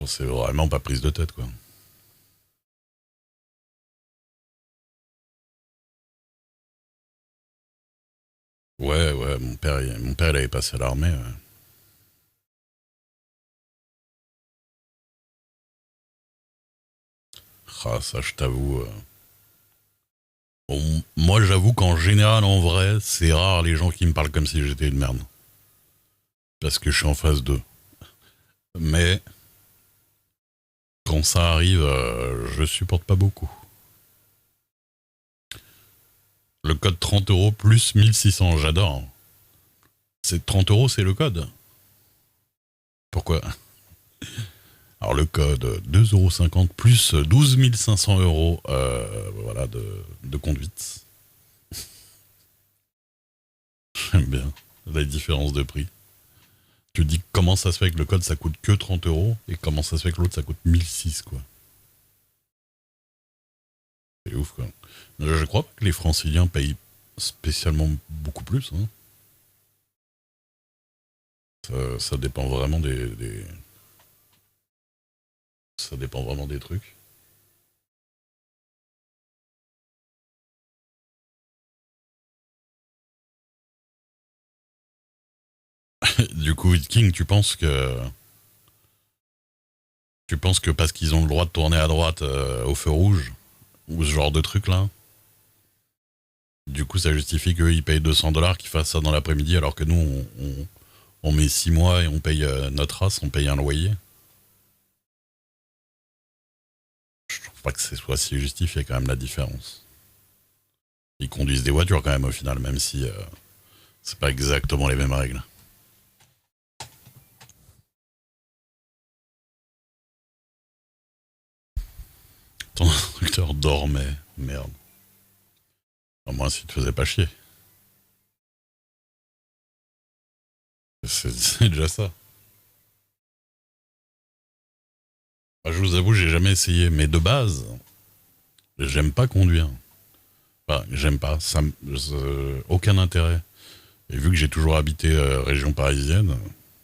C'est vraiment pas prise de tête, quoi. Ouais, ouais, mon père, il avait passé à l'armée. Ouais. Ah, ça, je t'avoue. Bon, moi, j'avoue qu'en général, en vrai, c'est rare les gens qui me parlent comme si j'étais une merde. Parce que je suis en phase 2. Mais quand ça arrive, je supporte pas beaucoup. Le code 30 € plus 1600, j'adore. C'est 30 €, c'est le code. Pourquoi? Alors le code 2,50 € plus 12 500 € voilà, de conduite. J'aime bien la différence de prix. Tu te dis comment ça se fait que le code ça coûte que 30 € et comment ça se fait que l'autre ça coûte 1006 quoi. C'est ouf quoi. Je crois pas que les franciliens payent spécialement beaucoup plus. Hein. Ça dépend vraiment ça dépend vraiment des trucs. Du coup, Hit King, tu penses que parce qu'ils ont le droit de tourner à droite au feu rouge ou ce genre de truc là, du coup ça justifie qu'eux ils payent 200 $, qu'ils fassent ça dans l'après-midi alors que nous on met 6 mois et on paye notre race, on paye un loyer. Je trouve pas que ce soit si justifié quand même la différence. Ils conduisent des voitures quand même au final, même si c'est pas exactement les mêmes règles. Ton instructeur dormait, merde. Au moins s'il te faisait pas chier. C'est déjà ça. Moi, je vous avoue, j'ai jamais essayé, mais de base, j'aime pas conduire. Enfin, j'aime pas, aucun intérêt. Et vu que j'ai toujours habité région parisienne,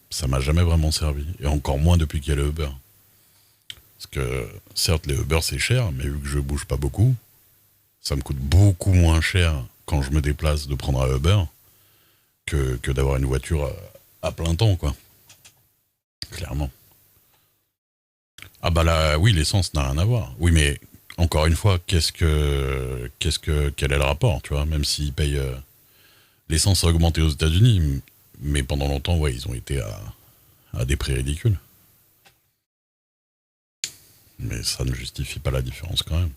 ça m'a jamais vraiment servi. Et encore moins depuis qu'il y a le Uber. Parce que, certes, les Uber c'est cher, mais vu que je bouge pas beaucoup, ça me coûte beaucoup moins cher quand je me déplace de prendre un Uber que d'avoir une voiture à plein temps, quoi. Clairement. Ah bah là, oui, l'essence n'a rien à voir. Oui, mais encore une fois, quel est le rapport, tu vois? Même s'ils payent, l'essence a augmenté aux États-Unis, mais pendant longtemps, ouais, ils ont été à des prix ridicules. Mais ça ne justifie pas la différence quand même.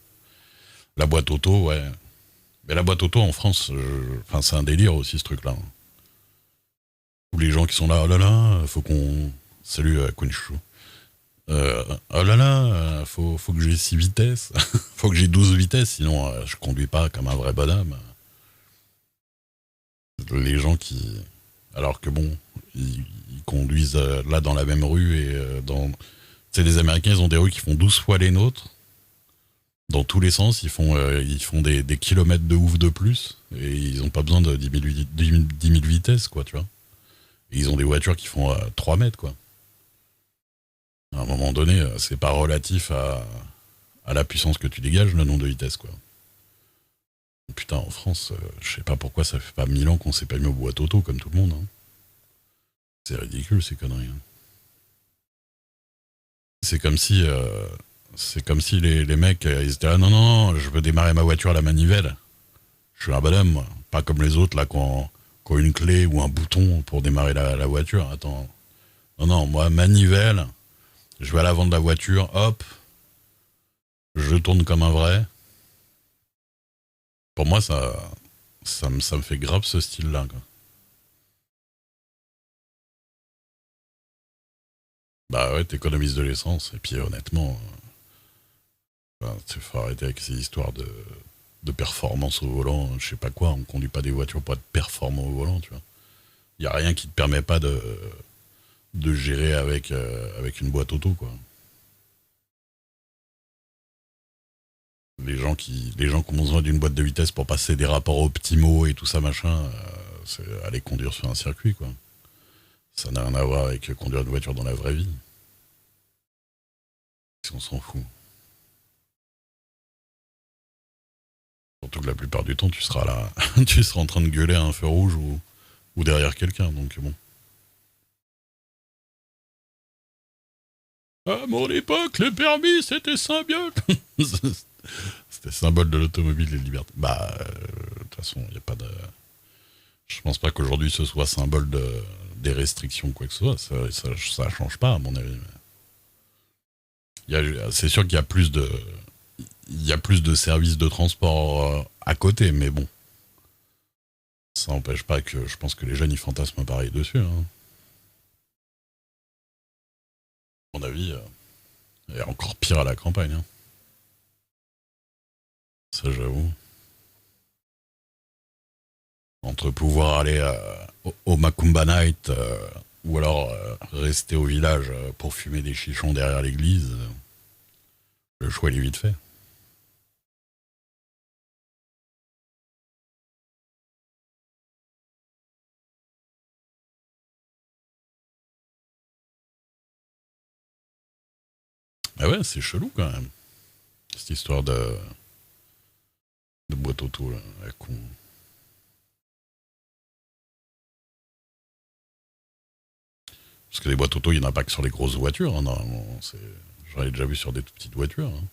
La boîte auto, ouais. Mais la boîte auto en France, enfin, c'est un délire aussi ce truc-là. Tous les gens qui sont là, oh là là, faut qu'on. Salut Quinchou. Oh là là, faut que j'ai 6 vitesses. Faut que j'ai 12 vitesses, sinon je conduis pas comme un vrai bonhomme. Les gens qui. Alors que bon, ils conduisent là dans la même rue et dans. Tu sais, les Américains, ils ont des rues qui font 12 fois les nôtres. Dans tous les sens, ils font des kilomètres de ouf de plus. Et ils ont pas besoin de 10 000 vitesses, quoi, tu vois. Et ils ont des voitures qui font 3 mètres, quoi. À un moment donné, c'est pas relatif à la puissance que tu dégages, le nombre de vitesses, quoi. Putain, en France, je sais pas pourquoi ça fait pas 1000 ans qu'on s'est pas mis aux boîtes auto comme tout le monde. Hein. C'est ridicule ces conneries. Hein. C'est comme si, euh, c'est comme si les mecs, ils étaient là, non, non, non, je veux démarrer ma voiture à la manivelle. Je suis un bonhomme, moi. Pas comme les autres là qui ont une clé ou un bouton pour démarrer la voiture. Attends. Non, non, moi, manivelle, je vais à l'avant de la voiture, hop, je tourne comme un vrai. Pour moi, ça me fait grave ce style-là. Quoi. Bah ouais, t'économises de l'essence. Et puis honnêtement, faut arrêter avec ces histoires de performance au volant. Je sais pas quoi, on conduit pas des voitures pour être performant au volant, tu vois. Y a rien qui te permet pas de gérer avec une boîte auto, quoi. Les gens qui ont besoin d'une boîte de vitesse pour passer des rapports optimaux et tout ça, machin, c'est aller conduire sur un circuit, quoi. Ça n'a rien à voir avec conduire une voiture dans la vraie vie. On s'en fout. Surtout que la plupart du temps, tu seras là, tu seras en train de gueuler à un feu rouge ou derrière quelqu'un, donc bon. À mon époque, le permis, c'était symbole. C'était symbole de l'automobile et de liberté. Bah, de toute façon, il n'y a pas de. Je pense pas qu'aujourd'hui ce soit symbole des restrictions ou quoi que ce soit. Ça change pas, à mon avis. C'est sûr qu'il y a plus de. Il y a plus de services de transport à côté, mais bon. Ça n'empêche pas que je pense que les jeunes ils fantasment pareil dessus. Hein. À mon avis, et encore pire à la campagne. Hein. Ça, j'avoue. Entre pouvoir aller au Macumba Night ou alors rester au village pour fumer des chichons derrière l'église, le choix il est vite fait. Mais ouais, c'est chelou quand même, cette histoire de boîte auto là, à con. Parce que les boîtes auto, il n'y en a pas que sur les grosses voitures, hein, normalement. J'en ai déjà vu sur des toutes petites voitures. Hein.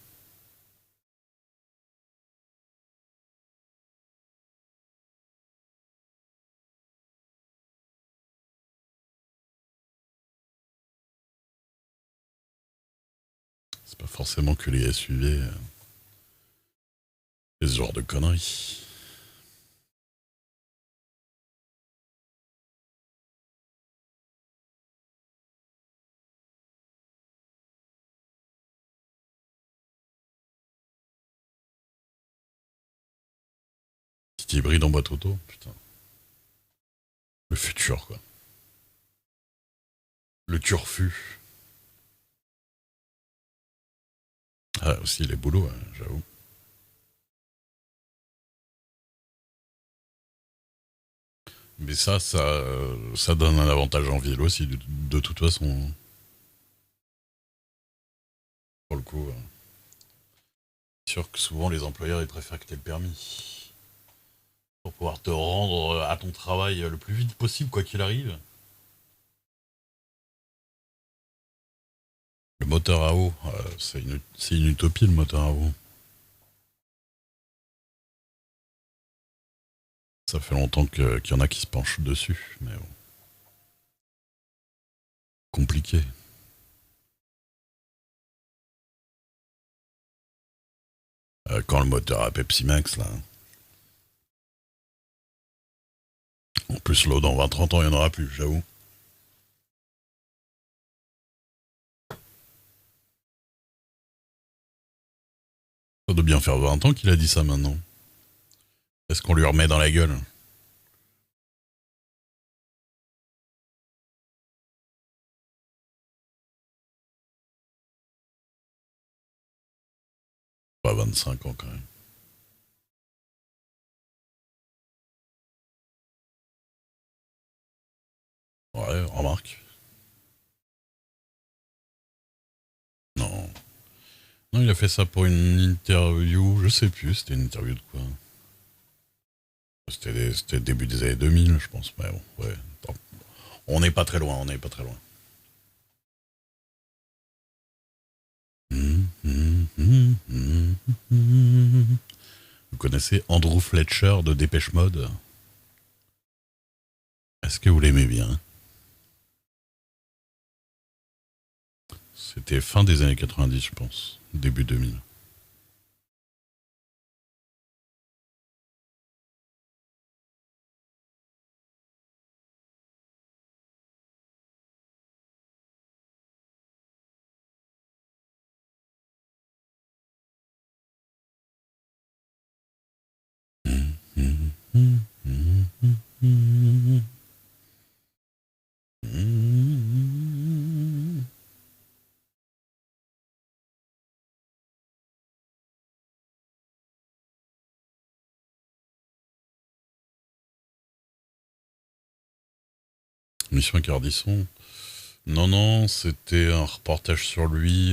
C'est pas forcément que les SUV et ce genre de conneries. Petit hybride en boîte auto, putain. Le futur, quoi. Le turfu. Ah, aussi les boulots, hein, j'avoue. Mais ça donne un avantage en ville aussi, de toute façon, pour le coup. C'est sûr que souvent, les employeurs, ils préfèrent que tu aies le permis. Pour pouvoir te rendre à ton travail le plus vite possible, quoi qu'il arrive. Le moteur à eau, c'est une utopie, le moteur à eau. Ça fait longtemps qu'il y en a qui se penchent dessus, mais bon, compliqué. Quand le moteur à Pepsi Max, là. En plus, l'eau, dans 20-30 ans, il n'y en aura plus, j'avoue. Ça doit bien faire 20 ans qu'il a dit ça maintenant. Est-ce qu'on lui remet dans la gueule? Pas 25 ans quand même. Ouais, remarque. Non. Non, il a fait ça pour une interview, je sais plus, c'était une interview de quoi. C'était le début des années 2000, je pense. Mais bon, ouais. Attends. On n'est pas très loin, on n'est pas très loin. Vous connaissez Andrew Fletcher de Dépêche Mode? Est-ce que vous l'aimez bien? C'était fin des années 90, je pense. Début 2000. Mission Cardisson. Non, non, c'était un reportage sur lui.